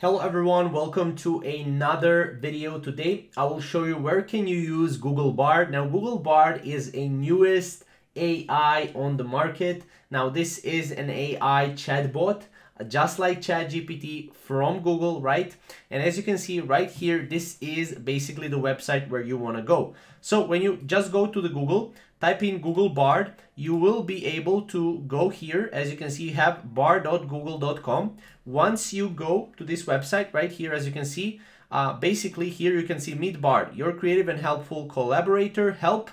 Hello everyone, welcome to another video. Today I will show you where can you use Google Bard. Now Google Bard is a newest AI on the market. Now this is an AI chatbot just like ChatGPT from Google, right? And as you can see right here, this is basically the website where you want to go. So when you just go to the Google, type in Google Bard, you will be able to go here. As you can see, you have bard.google.com. Once you go to this website right here, as you can see, basically here you can see Meet Bard, your creative and helpful collaborator. Help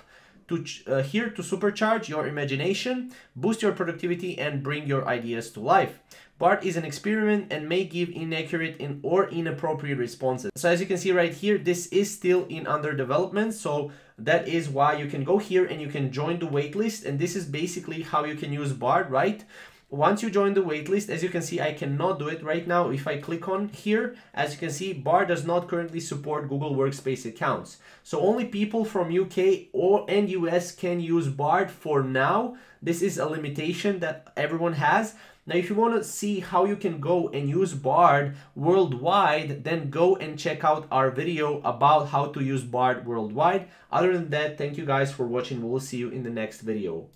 to here to supercharge your imagination, boost your productivity, and bring your ideas to life. Bard is an experiment and may give inaccurate or inappropriate responses. So as you can see right here, this is still in under development. So that is why you can go here and you can join the waitlist. And this is basically how you can use Bard, right? Once you join the waitlist, as you can see, I cannot do it right now. If I click on here, as you can see, Bard does not currently support Google Workspace accounts. So only people from UK and US can use Bard for now. This is a limitation that everyone has. Now, if you want to see how you can go and use Bard worldwide, then go and check out our video about how to use Bard worldwide. Other than that, thank you guys for watching. We'll see you in the next video.